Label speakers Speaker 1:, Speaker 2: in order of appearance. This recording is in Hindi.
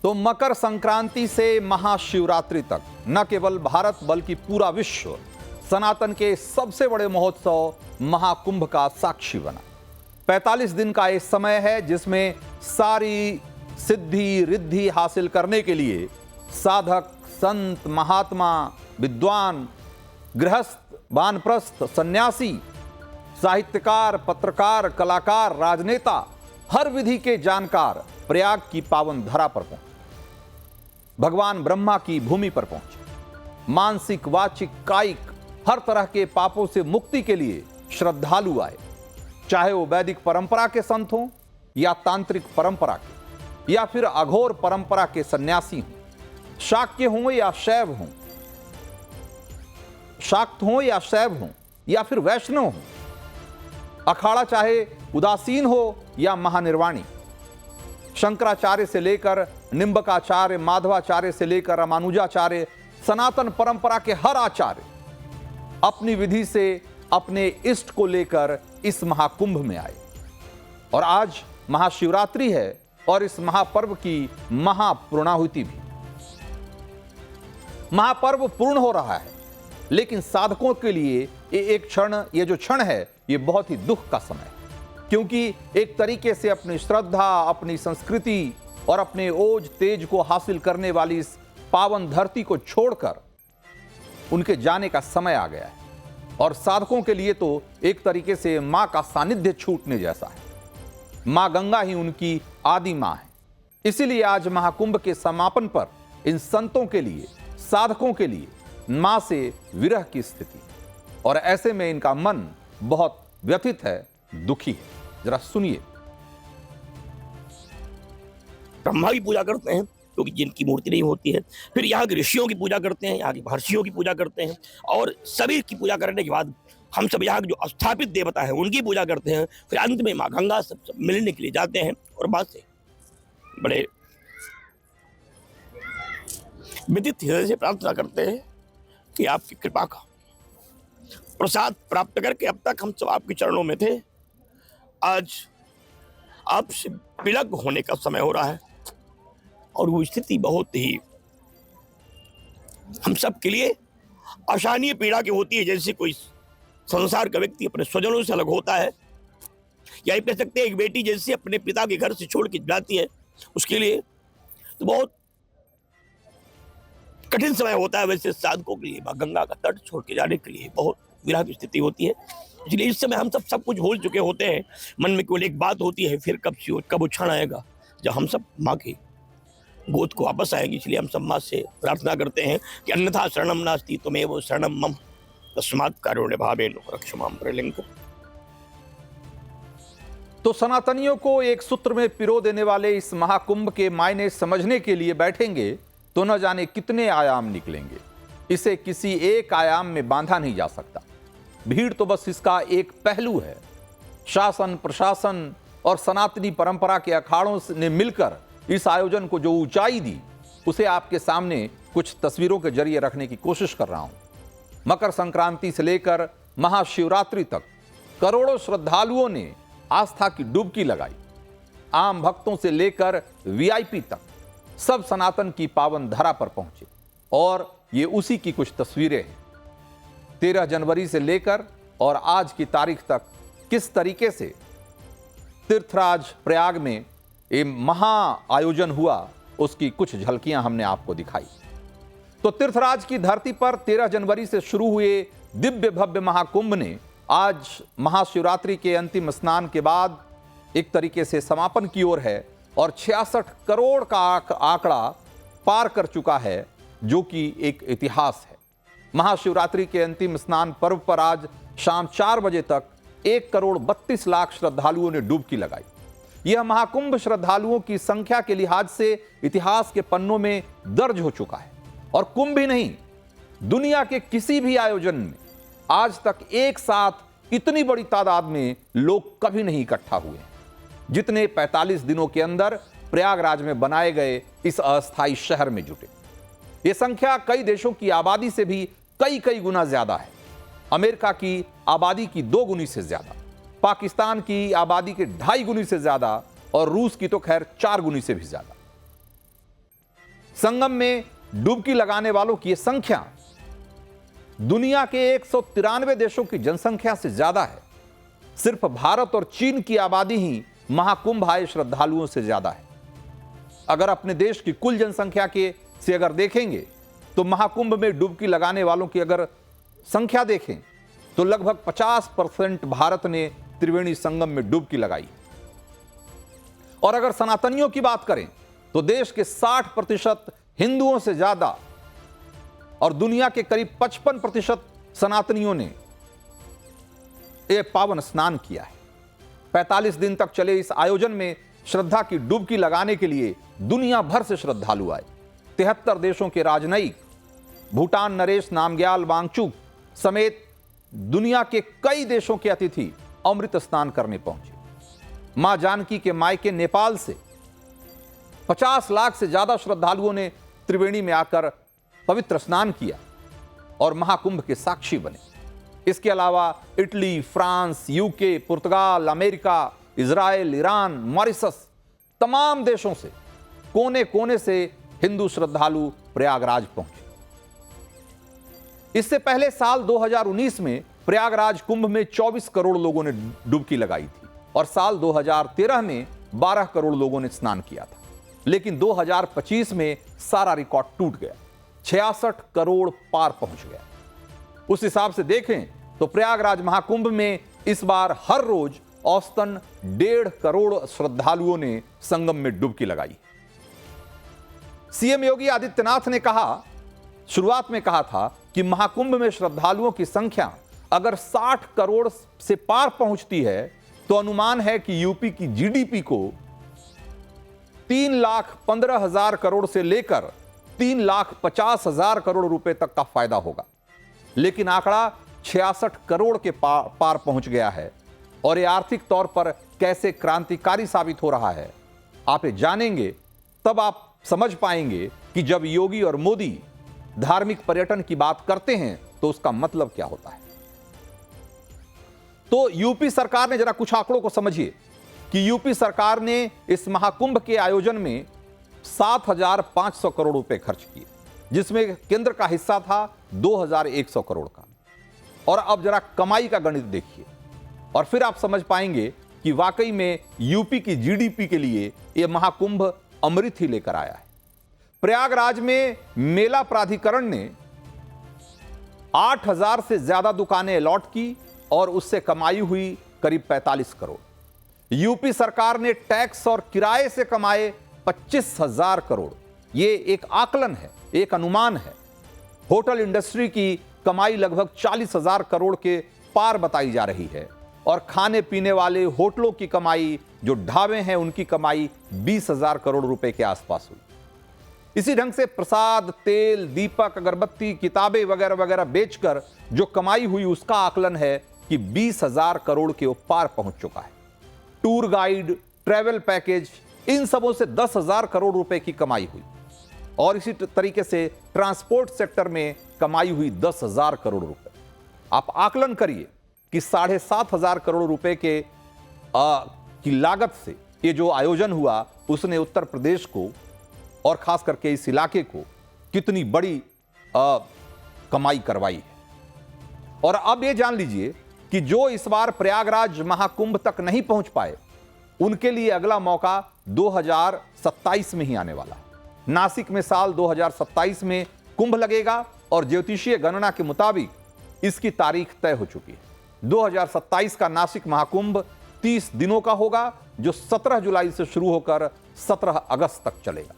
Speaker 1: तो मकर संक्रांति से महाशिवरात्रि तक न केवल भारत बल्कि पूरा विश्व सनातन के सबसे बड़े महोत्सव महाकुंभ का साक्षी बना। 45 दिन का ये समय है जिसमें सारी सिद्धि रिद्धि हासिल करने के लिए साधक, संत, महात्मा, विद्वान, गृहस्थ, वानप्रस्थ, सन्यासी, साहित्यकार, पत्रकार, कलाकार, राजनेता, हर विधि के जानकार प्रयाग की पावन धरा पर पहुंचे, भगवान ब्रह्मा की भूमि पर पहुंचे। मानसिक, वाचिक, कायिक हर तरह के पापों से मुक्ति के लिए श्रद्धालु आए, चाहे वो वैदिक परंपरा के संत हों या तांत्रिक परंपरा के या फिर अघोर परंपरा के सन्यासी हों, शाक्य हों या शैव हों, शाक्त हों या शैव हों या फिर वैष्णव हों, अखाड़ा चाहे उदासीन हो या महानिर्वाणी, शंकराचार्य से लेकर निम्बकाचार्य, माधवाचार्य से लेकर रामानुजाचार्य, सनातन परंपरा के हर आचार्य अपनी विधि से अपने इष्ट को लेकर इस महाकुंभ में आए। और आज महाशिवरात्रि है और इस महापर्व की महापूर्णाहुति भी। महापर्व पूर्ण हो रहा है, लेकिन साधकों के लिए ये जो क्षण है, ये बहुत ही दुख का समय है, क्योंकि एक तरीके से अपनी श्रद्धा, अपनी संस्कृति और अपने ओज तेज को हासिल करने वाली इस पावन धरती को छोड़कर उनके जाने का समय आ गया है। और साधकों के लिए तो एक तरीके से मां का सानिध्य छूटने जैसा है। मां गंगा ही उनकी आदि मां है। इसीलिए आज महाकुंभ के समापन पर इन संतों के लिए, साधकों के लिए मां से विरह की स्थिति, और ऐसे में इनका मन बहुत व्यथित है, दुखी है। जरा सुनिए।
Speaker 2: ब्रह्मा की पूजा करते हैं क्योंकि जिनकी मूर्ति नहीं होती है, फिर यहाँ के ऋषियों की पूजा करते हैं, यहाँ के महर्षियों की पूजा करते हैं, और सभी की पूजा करने के बाद हम सब यहाँ के जो स्थापित देवता है उनकी पूजा करते हैं। फिर अंत में माँ गंगा सब मिलने के लिए जाते हैं और बाद से बड़े विदित हृदय से प्रार्थना करते हैं कि आपकी कृपा का प्रसाद प्राप्त करके अब तक हम सब आपके चरणों में थे, आज आपसे विलग होने का समय हो रहा है। और वो स्थिति बहुत ही हम सब के लिए अशानीय पीड़ा की होती है, जैसे कोई संसार का व्यक्ति अपने स्वजनों से अलग होता है, या कह सकते हैं एक बेटी जैसे अपने पिता के घर से छोड़ के जाती है, उसके लिए तो बहुत कठिन समय होता है। वैसे साधकों के लिए गंगा का तट छोड़ के जाने के लिए बहुत विरह की स्थिति होती है। इसलिए इस समय हम सब कुछ भूल चुके होते हैं, मन में केवल एक बात होती है, फिर कब वो क्षण आएगा जब हम सब माँ की गोद को वापस आएंगे। इसलिए हम सब माँ से प्रार्थना करते हैं कि अन्यथा शरणम नास्ति त्वमेव शरणम मम तस्मात् कारुण्य भावेन रक्ष मां प्रलंक।
Speaker 1: तो सनातनियों को एक सूत्र में पिरो देने वाले इस महाकुंभ के मायने समझने के लिए बैठेंगे तो न जाने कितने आयाम निकलेंगे। इसे किसी एक आयाम में बांधा नहीं जा सकता। भीड़ तो बस इसका एक पहलू है। शासन, प्रशासन और सनातनी परंपरा के अखाड़ों ने मिलकर इस आयोजन को जो ऊंचाई दी, उसे आपके सामने कुछ तस्वीरों के जरिए रखने की कोशिश कर रहा हूं। मकर संक्रांति से लेकर महाशिवरात्रि तक करोड़ों श्रद्धालुओं ने आस्था की डुबकी लगाई। आम भक्तों से लेकर वीआईपी तक सब सनातन की पावन धरा पर पहुंचे, और ये उसी की कुछ तस्वीरें हैं। 13 जनवरी से लेकर और आज की तारीख तक किस तरीके से तीर्थराज प्रयाग में ये महा आयोजन हुआ, उसकी कुछ झलकियां हमने आपको दिखाई। तो तीर्थराज की धरती पर 13 जनवरी से शुरू हुए दिव्य भव्य महाकुंभ ने आज महाशिवरात्रि के अंतिम स्नान के बाद एक तरीके से समापन की ओर है, और 66 करोड़ का आंकड़ा पार कर चुका है, जो कि एक इतिहास है। महाशिवरात्रि के अंतिम स्नान पर्व पर आज शाम 4 बजे तक 1,32,00,000 श्रद्धालुओं ने डुबकी लगाई। यह महाकुंभ श्रद्धालुओं की संख्या के लिहाज से इतिहास के पन्नों में दर्ज हो चुका है। और कुंभ ही नहीं, दुनिया के किसी भी आयोजन में आज तक एक साथ इतनी बड़ी तादाद में लोग कभी नहीं इकट्ठा हुए, जितने 45 दिनों के अंदर प्रयागराज में बनाए गए इस अस्थायी शहर में जुटे। यह संख्या कई देशों की आबादी से भी कई गुना ज्यादा है। अमेरिका की आबादी की 2 गुनी से ज्यादा, पाकिस्तान की आबादी के 2.5 गुनी से ज्यादा, और रूस की तो खैर 4 गुनी से भी ज्यादा। संगम में डुबकी लगाने वालों की यह संख्या दुनिया के 193 देशों की जनसंख्या से ज्यादा है। सिर्फ भारत और चीन की आबादी ही महाकुंभ आए श्रद्धालुओं से ज्यादा है। अगर अपने देश की कुल जनसंख्या के से अगर देखेंगे तो महाकुंभ में डुबकी लगाने वालों की अगर संख्या देखें तो लगभग 50% भारत ने त्रिवेणी संगम में डुबकी लगाई। और अगर सनातनियों की बात करें तो देश के 60% हिंदुओं से ज्यादा और दुनिया के करीब 55% सनातनियों ने यह पावन स्नान किया है। 45 दिन तक चले इस आयोजन में श्रद्धा की डुबकी लगाने के लिए दुनिया भर से श्रद्धालु आए। 73 देशों के राजनयिक, भूटान नरेश नामग्याल वांगचुक समेत दुनिया के कई देशों के अतिथि अमृत स्नान करने पहुंचे। मां जानकी के मायके नेपाल से 50 लाख से ज्यादा श्रद्धालुओं ने त्रिवेणी में आकर पवित्र स्नान किया और महाकुंभ के साक्षी बने। इसके अलावा इटली, फ्रांस, यूके, पुर्तगाल, अमेरिका, इजराइल, ईरान, मॉरिशस तमाम देशों से कोने कोने से हिंदू श्रद्धालु प्रयागराज पहुंचे। इससे पहले साल 2019 में प्रयागराज कुंभ में 24 करोड़ लोगों ने डुबकी लगाई थी और साल 2013 में 12 करोड़ लोगों ने स्नान किया था। लेकिन 2025 में सारा रिकॉर्ड टूट गया, 66 करोड़ पार पहुंच गया। उस हिसाब से देखें तो प्रयागराज महाकुंभ में इस बार हर रोज औसतन 1.5 करोड़ श्रद्धालुओं ने संगम में डुबकी लगाई। सीएम योगी आदित्यनाथ ने शुरुआत में कहा था कि महाकुंभ में श्रद्धालुओं की संख्या अगर 60 करोड़ से पार पहुंचती है तो अनुमान है कि यूपी की जीडीपी को 3,15,000 करोड़ से लेकर 3,50,000 करोड़ रुपए तक का फायदा होगा। लेकिन आंकड़ा 66 करोड़ के पार पहुंच गया है और यह आर्थिक तौर पर कैसे क्रांतिकारी साबित हो रहा है आप ये जानेंगे तब आप समझ पाएंगे कि जब योगी और मोदी धार्मिक पर्यटन की बात करते हैं तो उसका मतलब क्या होता है। तो यूपी सरकार ने, जरा कुछ आंकड़ों को समझिए कि यूपी सरकार ने इस महाकुंभ के आयोजन में 7,500 करोड़ रुपए खर्च किए, जिसमें केंद्र का हिस्सा था 2,100 करोड़ का। और अब जरा कमाई का गणित देखिए और फिर आप समझ पाएंगे कि वाकई में यूपी की जीडीपी के लिए यह महाकुंभ अमृत ही लेकर आया है। प्रयागराज में मेला प्राधिकरण ने 8,000 से ज्यादा दुकानें अलॉट की और उससे कमाई हुई करीब 45 करोड़। यूपी सरकार ने टैक्स और किराए से कमाए 25,000 करोड़। यह एक आकलन है, एक अनुमान है। होटल इंडस्ट्री की कमाई लगभग 40,000 करोड़ के पार बताई जा रही है और खाने पीने वाले होटलों की कमाई, जो ढाबे हैं, उनकी कमाई 20,000 करोड़ रुपए के आसपास हुई। इसी ढंग से प्रसाद, तेल, दीपक, अगरबत्ती, किताबें वगैरह वगैरह बेचकर जो कमाई हुई उसका आकलन है कि 20,000 करोड़ के पार पहुंच चुका है। टूर गाइड, ट्रैवल पैकेज, इन सबों से 10,000 करोड़ रुपए की कमाई हुई और इसी तरीके से ट्रांसपोर्ट सेक्टर में कमाई हुई 10,000 करोड़ रुपए। आप आकलन करिए कि 7,500 करोड़ रुपए की लागत से ये जो आयोजन हुआ उसने उत्तर प्रदेश को और खास करके इस इलाके को कितनी बड़ी कमाई करवाई है। और अब ये जान लीजिए कि जो इस बार प्रयागराज महाकुंभ तक नहीं पहुंच पाए उनके लिए अगला मौका 2027 में ही आने वाला है। नासिक में साल 2027 में कुंभ लगेगा और ज्योतिषीय गणना के मुताबिक इसकी तारीख तय हो चुकी है। 2027 का नासिक महाकुंभ 30 दिनों का होगा, जो 17 जुलाई से शुरू होकर 17 अगस्त तक चलेगा।